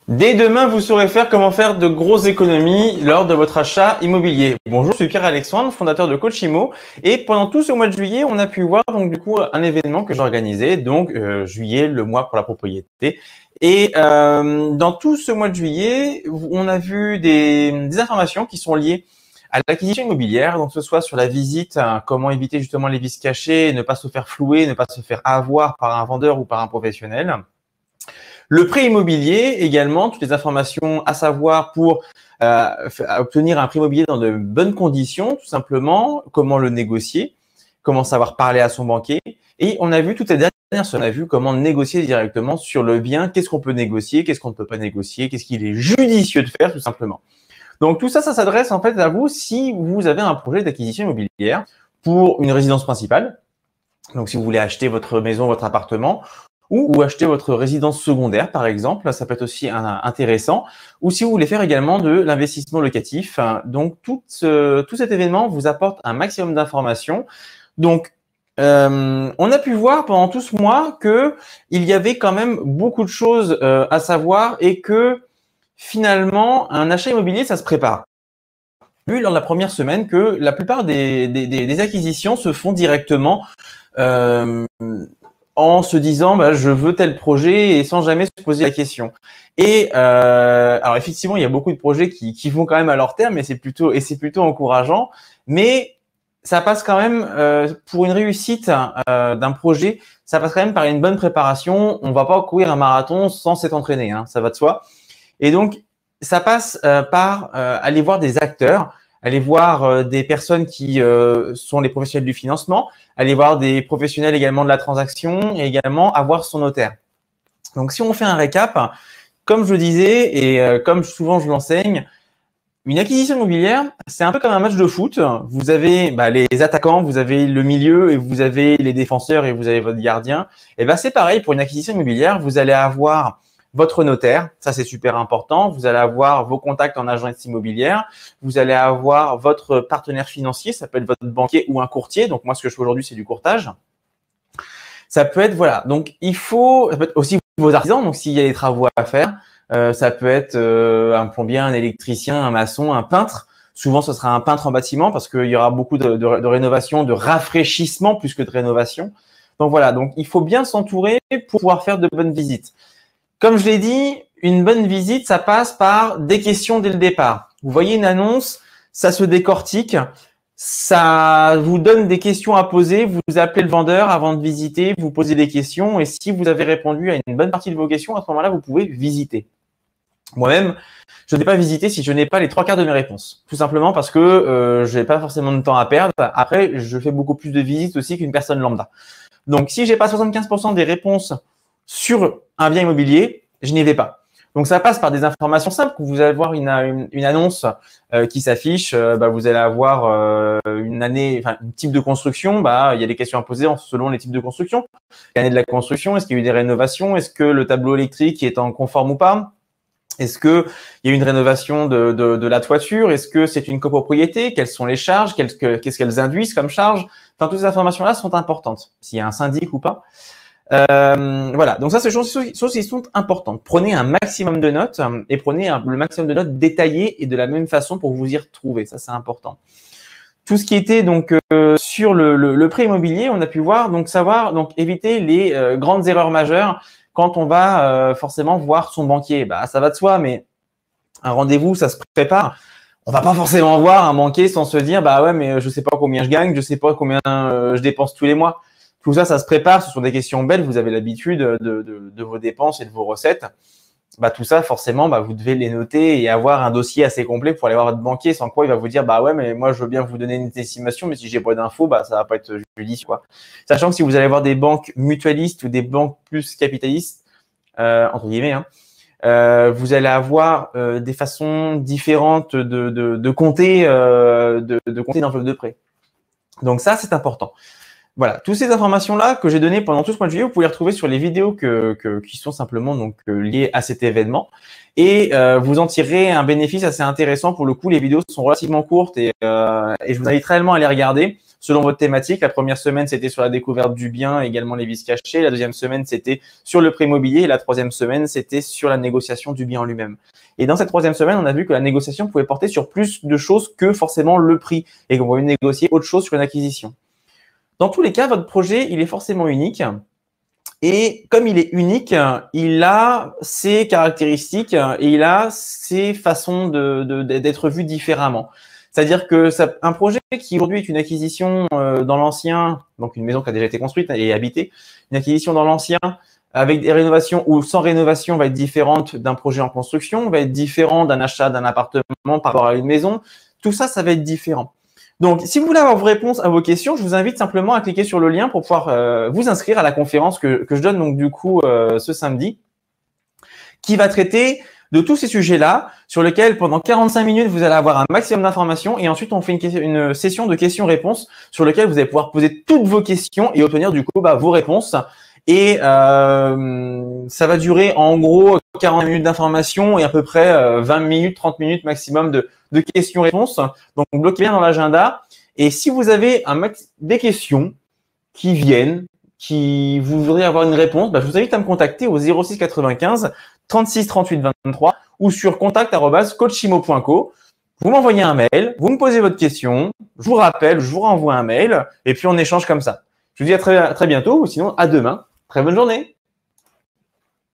Dès demain, vous saurez comment faire de grosses économies lors de votre achat immobilier. Bonjour, je suis Pierre-Alexandre, fondateur de Coachimo. Et pendant tout ce mois de juillet, on a pu voir un événement que j'ai organisé, juillet, le mois pour la propriété. Et dans tout ce mois de juillet, on a vu des informations qui sont liées à l'acquisition immobilière, donc que ce soit sur la visite, comment éviter justement les vices cachés, ne pas se faire flouer, ne pas se faire avoir par un vendeur ou par un professionnel. Le prêt immobilier également, toutes les informations à savoir pour obtenir un prêt immobilier dans de bonnes conditions, tout simplement, comment le négocier, comment savoir parler à son banquier. Et on a vu toutes les dernières semaines, on a vu comment négocier directement sur le bien, qu'est-ce qu'on peut négocier, qu'est-ce qu'on ne peut pas négocier, qu'est-ce qu'il est judicieux de faire tout simplement. Donc tout ça, ça s'adresse en fait à vous si vous avez un projet d'acquisition immobilière pour une résidence principale. Donc si vous voulez acheter votre maison, votre appartement, ou acheter votre résidence secondaire, par exemple. Ça peut être aussi intéressant. Ou si vous voulez faire également de l'investissement locatif. Donc, tout cet événement vous apporte un maximum d'informations. Donc, on a pu voir pendant tout ce mois que il y avait quand même beaucoup de choses à savoir et que finalement, un achat immobilier, ça se prépare. Vu lors de la première semaine que la plupart des acquisitions se font directement en se disant je veux tel projet et sans jamais se poser la question. Et alors effectivement, il y a beaucoup de projets qui vont quand même à leur terme et c'est plutôt encourageant, mais ça passe quand même pour une réussite d'un projet, ça passe quand même par une bonne préparation. On va pas courir un marathon sans s'être entraîné, hein, ça va de soi. Et donc ça passe par aller voir des acteurs, aller voir des personnes qui sont les professionnels du financement, aller voir des professionnels également de la transaction et également avoir son notaire. Donc, si on fait un récap, comme je le disais et comme souvent je l'enseigne, une acquisition immobilière, c'est un peu comme un match de foot. Vous avez les attaquants, vous avez le milieu et vous avez les défenseurs et vous avez votre gardien. Et c'est pareil pour une acquisition immobilière. Vous allez avoir votre notaire, ça c'est super important. Vous allez avoir vos contacts en agence immobilière. Vous allez avoir votre partenaire financier, ça peut être votre banquier ou un courtier. Donc moi, ce que je fais aujourd'hui, c'est du courtage. Ça peut être Donc ça peut être aussi vos artisans. Donc s'il y a des travaux à faire, ça peut être un plombier, un électricien, un maçon, un peintre. Souvent, ce sera un peintre en bâtiment parce qu'il y aura beaucoup de rénovation, de rafraîchissement plus que de rénovation. Donc voilà. Donc il faut bien s'entourer pour pouvoir faire de bonnes visites. Comme je l'ai dit, une bonne visite, ça passe par des questions dès le départ. Vous voyez une annonce, ça se décortique, ça vous donne des questions à poser, vous appelez le vendeur avant de visiter, vous posez des questions et si vous avez répondu à une bonne partie de vos questions, à ce moment-là, vous pouvez visiter. Moi-même, je n'ai pas visité si je n'ai pas les 3/4 de mes réponses. Tout simplement parce que je n'ai pas forcément de temps à perdre. Après, je fais beaucoup plus de visites aussi qu'une personne lambda. Donc, si j'ai pas 75% des réponses sur un bien immobilier, je n'y vais pas. Donc, ça passe par des informations simples. Vous allez avoir une annonce qui s'affiche. Vous allez avoir un type de construction. Il y a des questions à poser selon les types de construction. L'année de la construction, est-ce qu'il y a eu des rénovations? Est-ce que le tableau électrique est en conforme ou pas? Est-ce qu'il y a eu une rénovation de la toiture? Est-ce que c'est une copropriété? Quelles sont les charges? Qu'est-ce qu'elles induisent comme charges? Enfin, toutes ces informations-là sont importantes. S'il y a un syndic ou pas. Voilà, donc ça, c'est des choses qui sont importantes. Prenez un maximum de notes et prenez le maximum de notes détaillées et de la même façon pour vous y retrouver. Ça, c'est important. Tout ce qui était sur le prêt immobilier, on a pu voir, éviter les grandes erreurs majeures quand on va forcément voir son banquier. Ça va de soi, mais un rendez-vous, ça se prépare. On va pas forcément voir un banquier sans se dire mais je sais pas combien je gagne, je sais pas combien je dépense tous les mois. Tout ça, ça se prépare. Ce sont des questions belles. Vous avez l'habitude de vos dépenses et de vos recettes. Tout ça, forcément, vous devez les noter et avoir un dossier assez complet pour aller voir votre banquier. Sans quoi, il va vous dire, mais moi, je veux bien vous donner une estimation, mais si j'ai pas d'infos, ça va pas être judicieux, quoi. Sachant que si vous allez voir des banques mutualistes ou des banques plus capitalistes, entre guillemets, vous allez avoir des façons différentes de compter, compter une enveloppe de prêt. Donc ça, c'est important. Voilà, toutes ces informations-là que j'ai données pendant tout ce mois de juillet, vous pouvez les retrouver sur les vidéos qui sont simplement liées à cet événement. Et vous en tirerez un bénéfice assez intéressant. Pour le coup, les vidéos sont relativement courtes et je vous invite réellement à les regarder. selon votre thématique. La première semaine, c'était sur la découverte du bien, également les vices cachés. La deuxième semaine, c'était sur le prêt immobilier. Et la troisième semaine, c'était sur la négociation du bien en lui-même. Et dans cette troisième semaine, on a vu que la négociation pouvait porter sur plus de choses que forcément le prix et qu'on pouvait négocier autre chose sur une acquisition. Dans tous les cas, votre projet, il est forcément unique. Et comme il est unique, il a ses caractéristiques et il a ses façons d'être vu différemment. C'est-à-dire que un projet qui aujourd'hui est une acquisition dans l'ancien, donc une maison qui a déjà été construite et habitée, une acquisition dans l'ancien avec des rénovations ou sans rénovation va être différente d'un projet en construction, va être différent d'un achat d'un appartement par rapport à une maison. Tout ça, ça va être différent. Donc, si vous voulez avoir vos réponses à vos questions, je vous invite simplement à cliquer sur le lien pour pouvoir vous inscrire à la conférence que je donne donc du coup ce samedi, qui va traiter de tous ces sujets-là, sur lesquels pendant 45 minutes, vous allez avoir un maximum d'informations et ensuite on fait une session de questions-réponses sur lesquelles vous allez pouvoir poser toutes vos questions et obtenir du coup vos réponses. Et ça va durer en gros 40 minutes d'information et à peu près 20 minutes, 30 minutes maximum de questions-réponses. Donc, bloquez bien dans l'agenda. Et si vous avez des questions qui viennent, qui vous voudriez avoir une réponse, je vous invite à me contacter au 06 95 36 38 23 ou sur contact@coachimo.co. Vous m'envoyez un mail, vous me posez votre question, je vous rappelle, je vous renvoie un mail et puis on échange comme ça. Je vous dis à très bientôt ou sinon à demain. Très bonne journée.